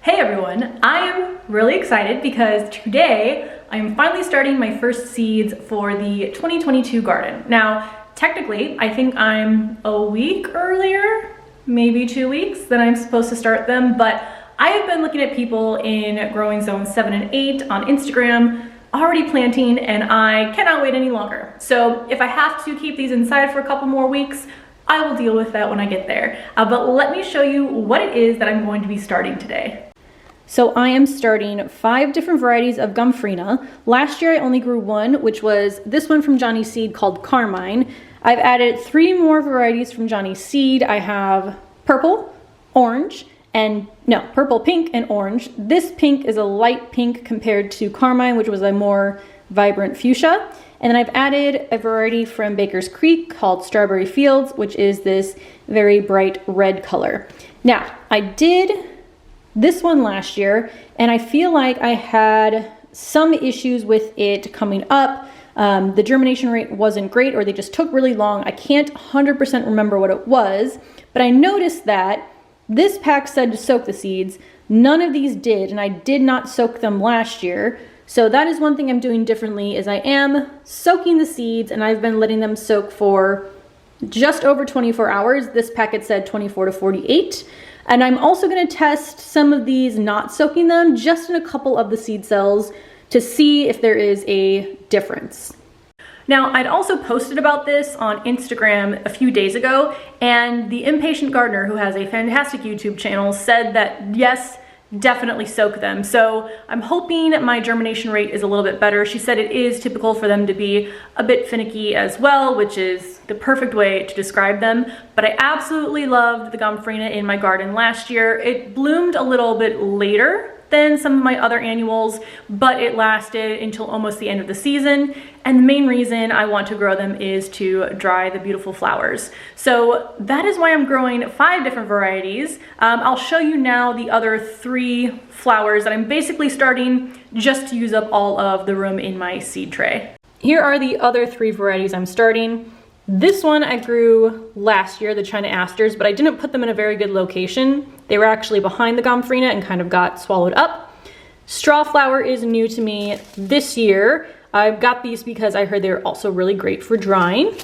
Hey everyone, I am really excited because today I'm finally starting my first seeds for the 2022 garden. Now, technically, I think I'm a week earlier, maybe 2 weeks than I'm supposed to start them, but I have been looking at people in growing zone 7 and 8 on Instagram already planting, and I cannot wait any longer. So if I have to keep these inside for a couple more weeks, I will deal with that when I get there. But let me show you what it is that I'm going to be starting today. So I am starting 5 different varieties of Gomphrena. Last year I only grew one, which was this one from Johnny's Seed called Carmine. I've added 3 more varieties from Johnny's Seed. I have purple, orange, purple, pink, and orange. This pink is a light pink compared to Carmine, which was a more vibrant fuchsia. And then I've added a variety from Baker's Creek called Strawberry Fields, which is this very bright red color. Now, I did this one last year, and I feel like I had some issues with it coming up. The germination rate wasn't great, or they just took really long. I can't 100% remember what it was, but I noticed that this pack said to soak the seeds. None of these did, and I did not soak them last year. So that is one thing I'm doing differently, is I am soaking the seeds, and I've been letting them soak for just over 24 hours. This packet said 24 to 48. And I'm also going to test some of these not soaking them just in a couple of the seed cells to see if there is a difference. Now, I'd also posted about this on Instagram a few days ago, and the Impatient Gardener, who has a fantastic YouTube channel, said that yes, definitely soak them. So I'm hoping my germination rate is a little bit better. She said it is typical for them to be a bit finicky as well, which is the perfect way to describe them. But I absolutely loved the Gomphrena in my garden last year. It bloomed a little bit later than some of my other annuals, but it lasted until almost the end of the season. And the main reason I want to grow them is to dry the beautiful flowers. So that is why I'm growing 5 different varieties. I'll show you now the other 3 flowers that I'm basically starting just to use up all of the room in my seed tray. Here are the other 3 varieties I'm starting. This one I grew last year, the China Asters, but I didn't put them in a very good location. They were actually behind the Gomphrena and kind of got swallowed up. Strawflower is new to me this year. I've got these because I heard they're also really great for drying.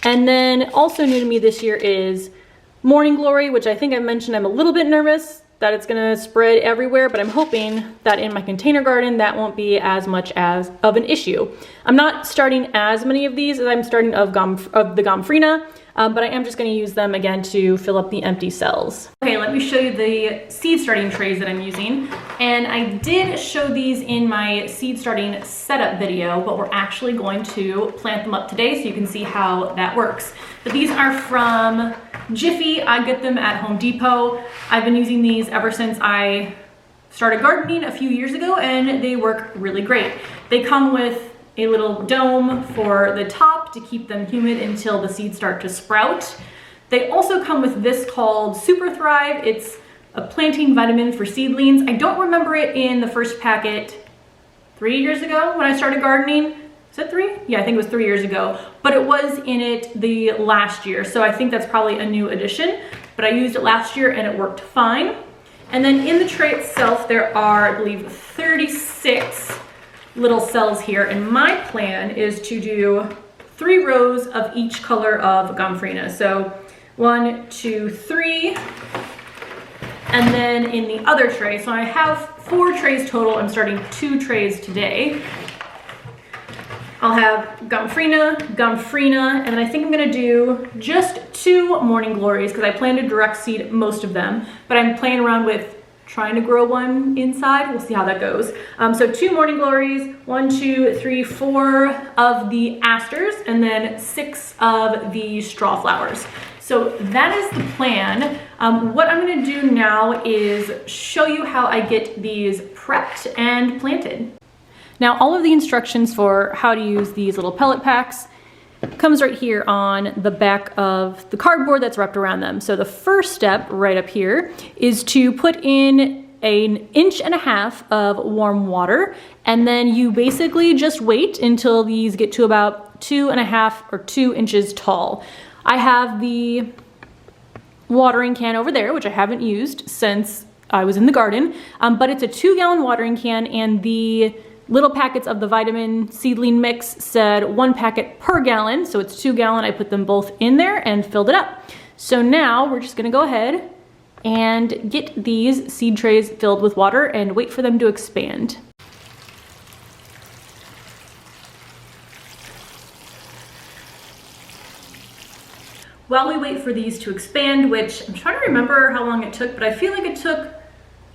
And then also new to me this year is Morning Glory, which I think I mentioned I'm a little bit nervous that it's gonna spread everywhere, but I'm hoping that in my container garden that won't be as much of an issue. I'm not starting as many of these as I'm starting of the Gomphrena, but I am just gonna use them again to fill up the empty cells. Okay, let me show you the seed starting trays that I'm using. And I did show these in my seed starting setup video, but we're actually going to plant them up today so you can see how that works. But these are from Jiffy. I get them at Home Depot. I've been using these ever since I started gardening a few years ago, and they work really great. They come with a little dome for the top to keep them humid until the seeds start to sprout. They also come with this called Super Thrive. It's a planting vitamin for seedlings. I don't remember it in the first packet 3 years ago when I started gardening. Is it 3? Yeah, I think it was 3 years ago, but it was in it the last year. So I think that's probably a new addition, but I used it last year and it worked fine. And then in the tray itself, there are, I believe, 36 little cells here. And my plan is to do 3 rows of each color of Gomphrena. So 1, 2, 3. And then in the other tray, so I have 4 trays total. I'm starting 2 trays today. I'll have Gomphrena, and then I think I'm gonna do just 2 Morning Glories because I plan to direct seed most of them, but I'm playing around with trying to grow one inside. We'll see how that goes. So 2 Morning Glories, 1, 2, 3, 4 of the Asters, and then 6 of the Strawflowers. So that is the plan. What I'm gonna do now is show you how I get these prepped and planted. Now, all of the instructions for how to use these little pellet packs comes right here on the back of the cardboard that's wrapped around them. So the first step right up here is to put in 1.5 inches of warm water, and then you basically just wait until these get to about 2.5 or 2 inches tall. I have the watering can over there, which I haven't used since I was in the garden, but it's a 2-gallon watering can, and the little packets of the vitamin seedling mix said 1 packet per gallon, so it's 2 gallon. I put them both in there and filled it up. So now we're just gonna go ahead and get these seed trays filled with water and wait for them to expand. While we wait for these to expand, which I'm trying to remember how long it took, but I feel like it took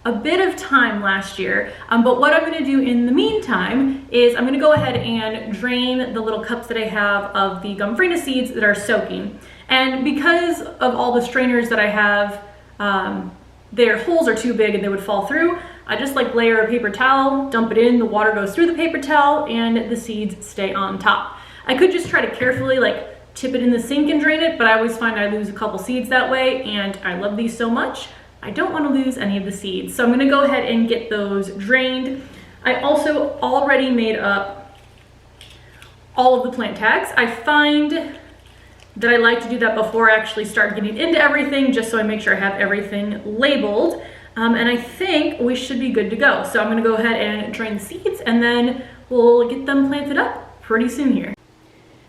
a bit of time last year. But what I'm gonna do in the meantime is I'm gonna go ahead and drain the little cups that I have of the Gomphrena seeds that are soaking. And because of all the strainers that I have, their holes are too big and they would fall through, I just like layer a paper towel, dump it in, the water goes through the paper towel, and the seeds stay on top. I could just try to carefully like tip it in the sink and drain it, but I always find I lose a couple seeds that way, and I love these so much. I don't want to lose any of the seeds. So I'm gonna go ahead and get those drained. I also already made up all of the plant tags. I find that I like to do that before I actually start getting into everything, just so I make sure I have everything labeled. And I think we should be good to go. So I'm gonna go ahead and drain the seeds, and then we'll get them planted up pretty soon here.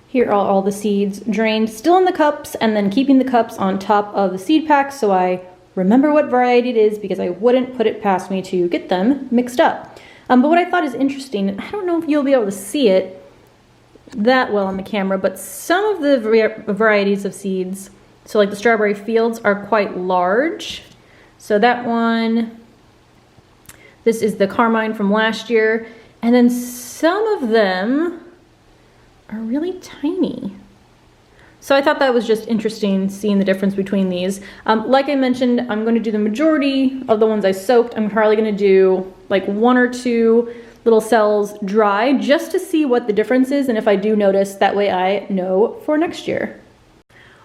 Here are all the seeds drained, still in the cups, and then keeping the cups on top of the seed pack so I remember what variety it is, because I wouldn't put it past me to get them mixed up. But what I thought is interesting, I don't know if you'll be able to see it that well on the camera, but some of the varieties of seeds, so like the strawberry fields, are quite large. So that one, this is the Carmine from last year, and then some of them are really tiny. So I thought that was just interesting, seeing the difference between these. Like I mentioned, I'm going to do the majority of the ones I soaked. I'm probably going to do like 1 or 2 little cells dry, just to see what the difference is, and if I do notice, that way I know for next year.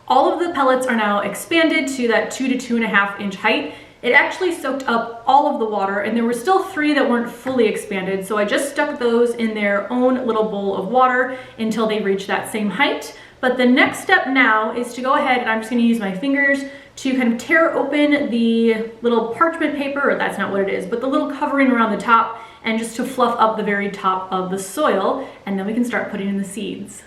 All of the pellets are now expanded to that 2 to 2.5 inch height. It actually soaked up all of the water, and there were still 3 that weren't fully expanded, so I just stuck those in their own little bowl of water until they reached that same height. But the next step now is to go ahead, and I'm just gonna use my fingers to kind of tear open the little parchment paper, or that's not what it is, but the little covering around the top, and just to fluff up the very top of the soil, and then we can start putting in the seeds.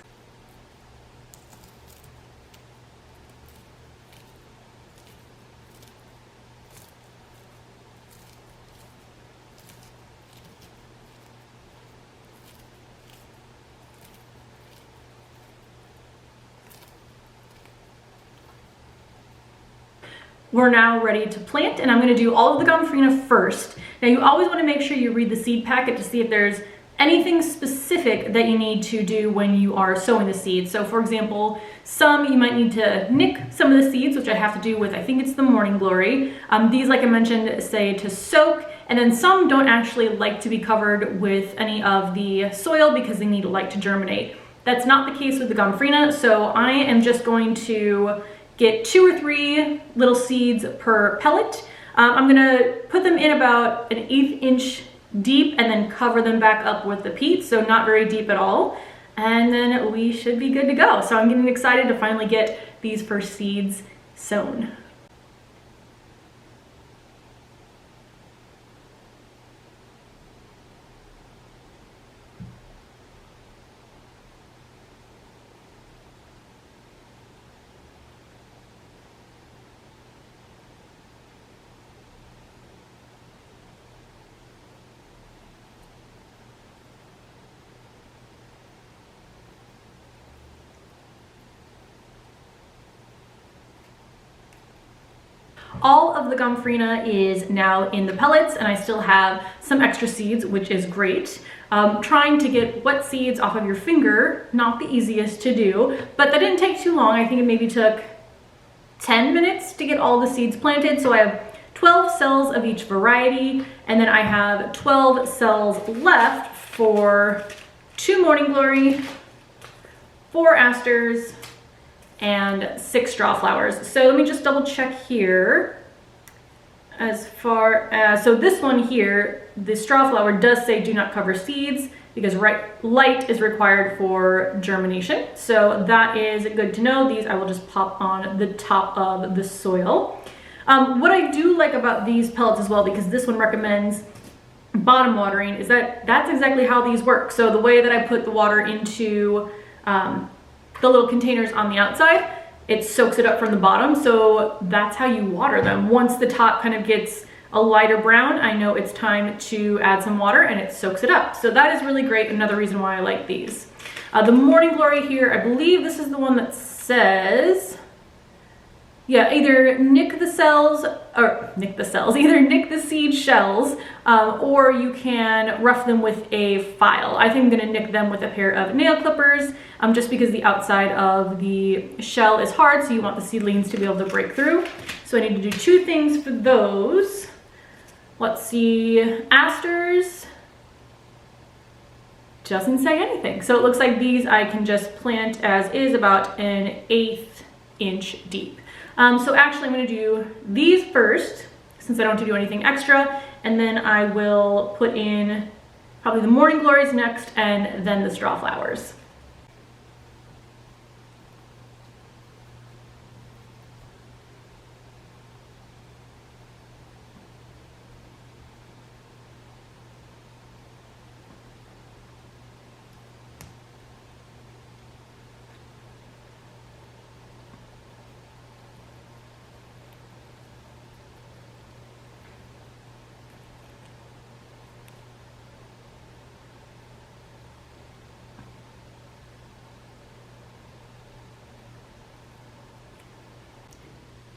We're now ready to plant, and I'm gonna do all of the Gomphrena first. Now you always wanna make sure you read the seed packet to see if there's anything specific that you need to do when you are sowing the seeds. So for example, some you might need to nick some of the seeds, which I have to do with, I think it's the Morning Glory. These, like I mentioned, say to soak, and then some don't actually like to be covered with any of the soil because they need light to germinate. That's not the case with the Gomphrena, so I am just going to get 2 or 3 little seeds per pellet. I'm gonna put them in about 1/8 inch deep and then cover them back up with the peat, so not very deep at all. And then we should be good to go. So I'm getting excited to finally get these first seeds sown. All of the Gomphrena is now in the pellets, and I still have some extra seeds, which is great. Trying to get wet seeds off of your finger, not the easiest to do, but that didn't take too long. I think it maybe took 10 minutes to get all the seeds planted. So I have 12 cells of each variety, and then I have 12 cells left for 2 Morning Glory, 4 asters, and 6 straw flowers. So let me just double check here. As far as, so this one here, the straw flower does say do not cover seeds because light is required for germination. So that is good to know. These I will just pop on the top of the soil. What I do like about these pellets as well, because this one recommends bottom watering, is that that's exactly how these work. So the way that I put the water into the little containers on the outside, it soaks it up from the bottom. So that's how you water them. Once the top kind of gets a lighter brown, I know it's time to add some water, and it soaks it up. So that is really great. Another reason why I like these. The Morning Glory here, I believe this is the one that says, yeah, either nick the seed shells, or you can rough them with a file. I think I'm gonna nick them with a pair of nail clippers, just because the outside of the shell is hard, so you want the seedlings to be able to break through. So I need to do two things for those. Let's see, asters doesn't say anything. So it looks like these I can just plant as is, about an 1/8 inch deep. So actually I'm gonna do these first, since I don't have to do anything extra, and then I will put in probably the Morning Glories next, and then the straw flowers.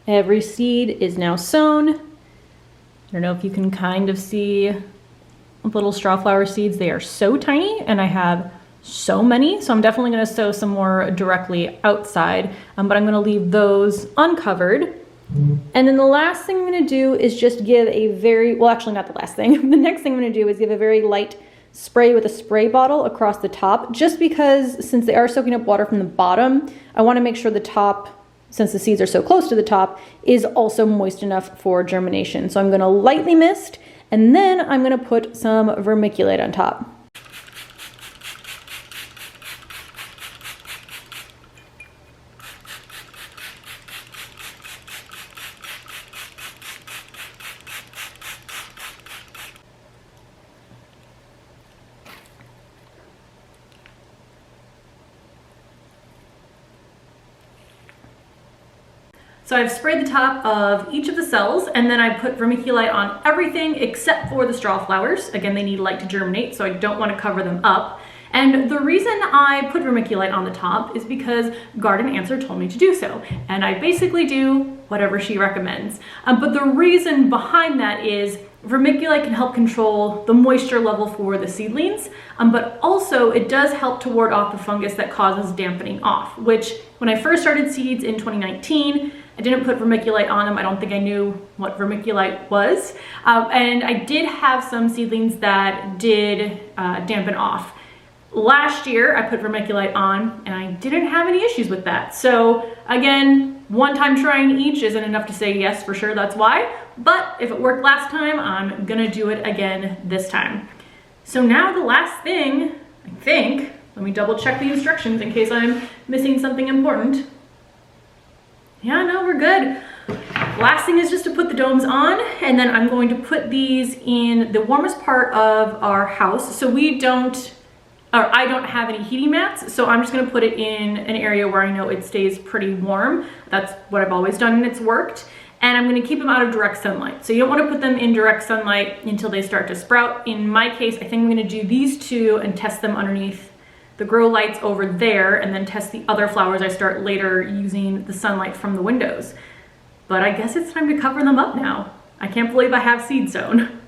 Every seed is now sown. I don't know if you can kind of see little straw flower seeds. They are so tiny, and I have so many, so I'm definitely gonna sow some more directly outside, but I'm gonna leave those uncovered. And then the last thing I'm gonna do is just give a very, well, actually not the last thing. The next thing I'm gonna do is give a very light spray with a spray bottle across the top, just because since they are soaking up water from the bottom, I wanna make sure the top, since the seeds are so close to the top, is also moist enough for germination. So I'm gonna lightly mist, and then I'm gonna put some vermiculite on top. So I've sprayed the top of each of the cells, and then I put vermiculite on everything except for the straw flowers. Again, they need light to germinate, so I don't want to cover them up. And the reason I put vermiculite on the top is because Garden Answer told me to do so. And I basically do whatever she recommends. But the reason behind that is vermiculite can help control the moisture level for the seedlings, but also it does help to ward off the fungus that causes dampening off, which when I first started seeds in 2019, I didn't put vermiculite on them. I don't think I knew what vermiculite was. And I did have some seedlings that did dampen off. Last year, I put vermiculite on, and I didn't have any issues with that. So again, one time trying each isn't enough to say yes for sure, that's why. But if it worked last time, I'm gonna do it again this time. So now the last thing, I think, let me double check the instructions in case I'm missing something important. Yeah, no, we're good. Last thing is just to put the domes on, and then I'm going to put these in the warmest part of our house. So I don't have any heating mats, so I'm just gonna put it in an area where I know it stays pretty warm. That's what I've always done, and it's worked. And I'm gonna keep them out of direct sunlight. So you don't wanna put them in direct sunlight until they start to sprout. In my case, I think I'm gonna do these two and test them underneath the grow lights over there, and then test the other flowers I start later using the sunlight from the windows. But I guess it's time to cover them up now. I can't believe I have seed sown.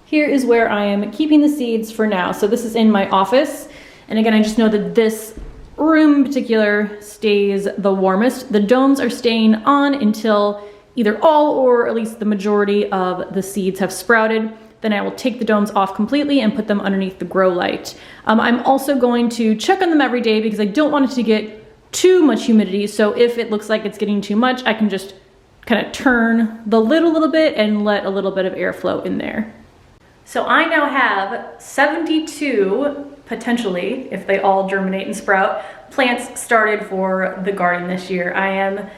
Here is where I am keeping the seeds for now. So this is in my office. And again, I just know that this room in particular stays the warmest. The domes are staying on until either all or at least the majority of the seeds have sprouted. then I will take the domes off completely and put them underneath the grow light. I'm also going to check on them every day because I don't want it to get too much humidity. So if it looks like it's getting too much, I can just kind of turn the lid a little bit and let a little bit of airflow in there. So I now have 72, potentially, if they all germinate and sprout, plants started for the garden this year. I am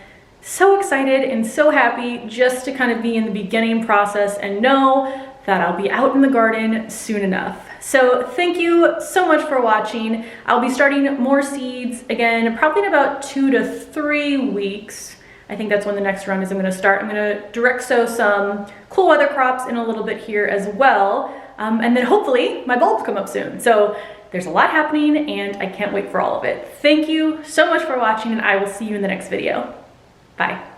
so excited and so happy just to kind of be in the beginning process and know that I'll be out in the garden soon enough. So thank you so much for watching. I'll be starting more seeds again, probably in about 2 to 3 weeks. I think that's when the next run is I'm gonna start. I'm gonna direct sow some cool weather crops in a little bit here as well. And then hopefully my bulbs come up soon. So there's a lot happening and I can't wait for all of it. Thank you so much for watching and I will see you in the next video. Bye.